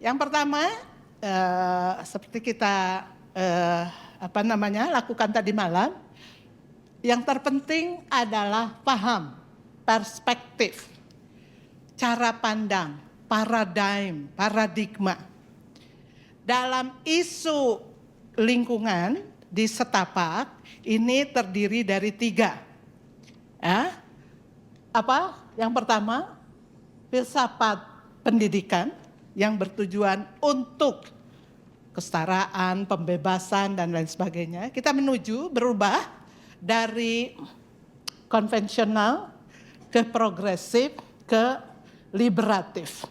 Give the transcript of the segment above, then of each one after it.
Yang pertama, seperti kita lakukan tadi malam, yang terpenting adalah paham, perspektif, cara pandang, paradigma. Dalam isu lingkungan di Setapak ini terdiri dari 3. Yang pertama, filsafat pendidikan yang bertujuan untuk kesetaraan, pembebasan, dan lain sebagainya. Kita berubah dari konvensional ke progresif ke liberatif.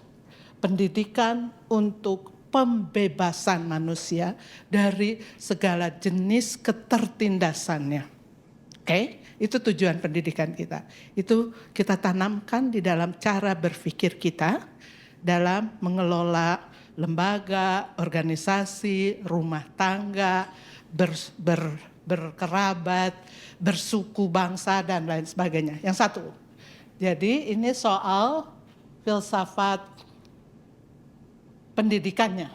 Pendidikan untuk pembebasan manusia dari segala jenis ketertindasannya. Oke, itu tujuan pendidikan kita. Itu kita tanamkan di dalam cara berpikir kita dalam mengelola lembaga, organisasi, rumah tangga, berkerabat, bersuku bangsa, dan lain sebagainya. Yang satu, jadi ini soal filsafat pendidikannya,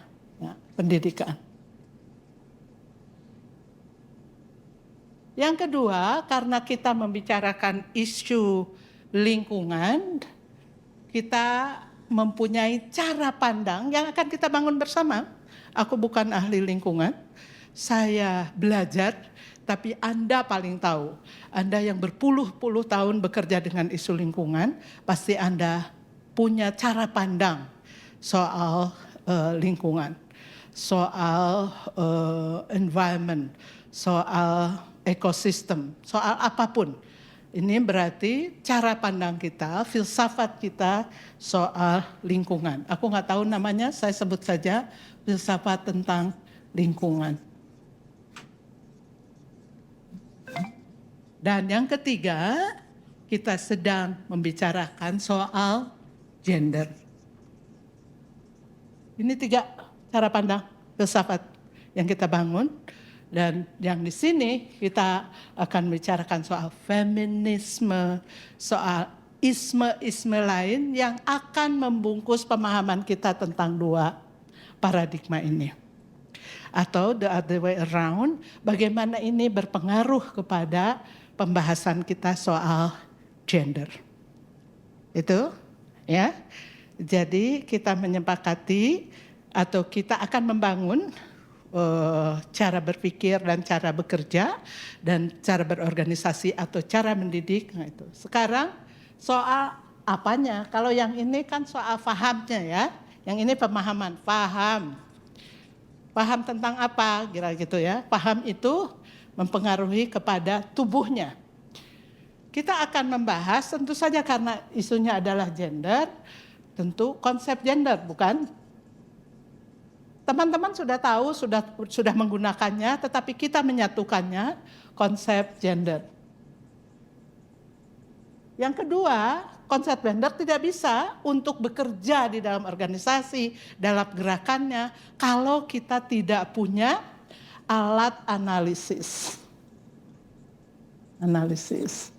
pendidikan. Yang kedua, karena kita membicarakan isu lingkungan, kita mempunyai cara pandang yang akan kita bangun bersama. Aku bukan ahli lingkungan, saya belajar, tapi Anda paling tahu. Anda yang berpuluh-puluh tahun bekerja dengan isu lingkungan, pasti Anda punya cara pandang soal lingkungan, soal environment, soal ekosistem, soal apapun. Ini berarti cara pandang kita, filsafat kita soal lingkungan. Aku nggak tahu namanya, saya sebut saja filsafat tentang lingkungan. Dan yang ketiga, kita sedang membicarakan soal gender. Ini 3 cara pandang filsafat yang kita bangun. Dan yang di sini kita akan bicarakan soal feminisme, soal isme-isme lain yang akan membungkus pemahaman kita tentang 2 paradigma ini. Atau the other way around, bagaimana ini berpengaruh kepada pembahasan kita soal gender. Itu ya. Jadi kita menyepakati atau kita akan membangun cara berpikir dan cara bekerja dan cara berorganisasi atau cara mendidik. Nah itu. Sekarang soal apanya? Kalau yang ini kan soal fahamnya ya. Yang ini pemahaman, paham. Paham tentang apa? Kira gitu ya. Paham itu mempengaruhi kepada tubuhnya. Kita akan membahas tentu saja karena isunya adalah gender, tentu konsep gender bukan? Teman-teman sudah tahu, sudah menggunakannya, tetapi kita menyatukannya, konsep gender. Yang kedua, konsep gender tidak bisa untuk bekerja di dalam organisasi, dalam gerakannya, kalau kita tidak punya alat analisis. Analisis.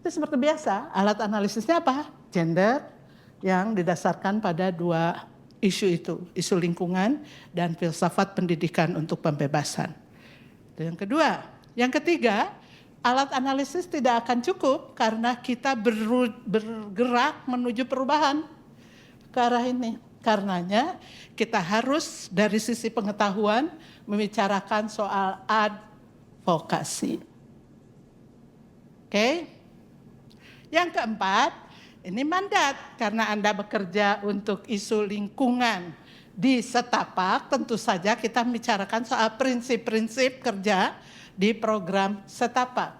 Itu seperti biasa, alat analisisnya apa? Gender yang didasarkan pada 2 isu itu, isu lingkungan dan filsafat pendidikan untuk pembebasan. Itu yang kedua. Yang ketiga, alat analisis tidak akan cukup karena kita bergerak menuju perubahan ke arah ini. Karenanya kita harus dari sisi pengetahuan membicarakan soal advokasi. Oke? Yang keempat, ini mandat, karena Anda bekerja untuk isu lingkungan di Setapak, tentu saja kita membicarakan soal prinsip-prinsip kerja di program Setapak.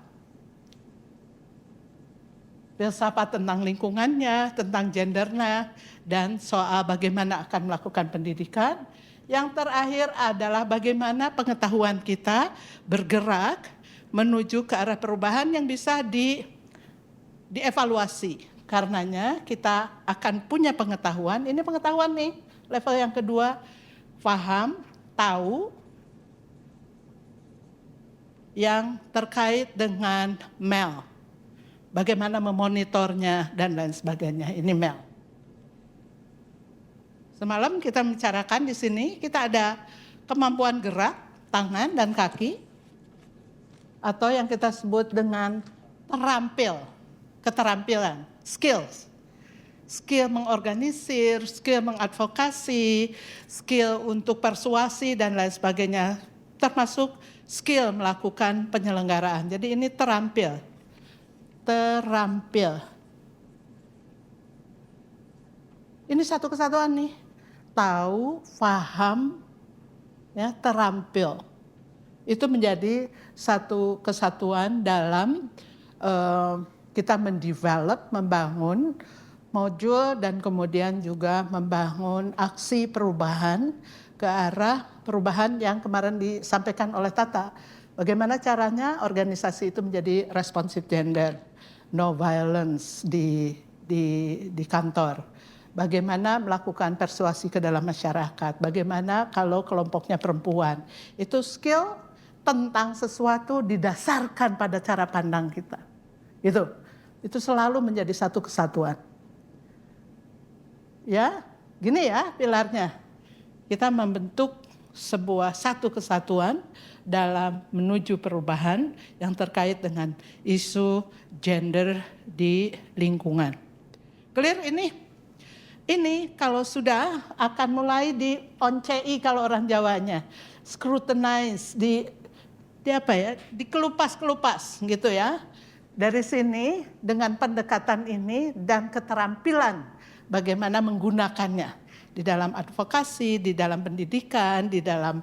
Filsafat tentang lingkungannya, tentang gendernya, dan soal bagaimana akan melakukan pendidikan. Yang terakhir adalah bagaimana pengetahuan kita bergerak menuju ke arah perubahan yang bisa dievaluasi. Karenanya kita akan punya pengetahuan, ini pengetahuan nih, level yang kedua, paham, tahu, yang terkait dengan MEL. Bagaimana memonitornya dan lain sebagainya, ini MEL. Semalam kita bicarakan di sini, kita ada kemampuan gerak, tangan dan kaki, atau yang kita sebut dengan keterampilan, skills. Skill mengorganisir, skill mengadvokasi, skill untuk persuasi dan lain sebagainya, termasuk skill melakukan penyelenggaraan. Jadi ini terampil. Ini satu kesatuan nih, tahu, paham, ya, terampil. Itu menjadi satu kesatuan dalam kita mendevelop, membangun modul dan kemudian juga membangun aksi perubahan ke arah perubahan yang kemarin disampaikan oleh Tata. Bagaimana caranya organisasi itu menjadi responsive gender, no violence di kantor. Bagaimana melakukan persuasi ke dalam masyarakat, bagaimana kalau kelompoknya perempuan. Itu skill tentang sesuatu didasarkan pada cara pandang kita. Itu selalu menjadi satu kesatuan. Ya, gini ya pilarnya. Kita membentuk satu kesatuan dalam menuju perubahan yang terkait dengan isu gender di lingkungan. Clear ini? Ini kalau sudah akan mulai di ONCI kalau orang Jawanya, scrutinize, dikelupas-kelupas gitu ya. Dari sini dengan pendekatan ini dan keterampilan bagaimana menggunakannya di dalam advokasi, di dalam pendidikan, di dalam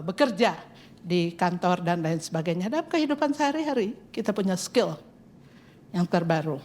bekerja di kantor dan lain sebagainya. Dalam kehidupan sehari-hari kita punya skill yang terbaru.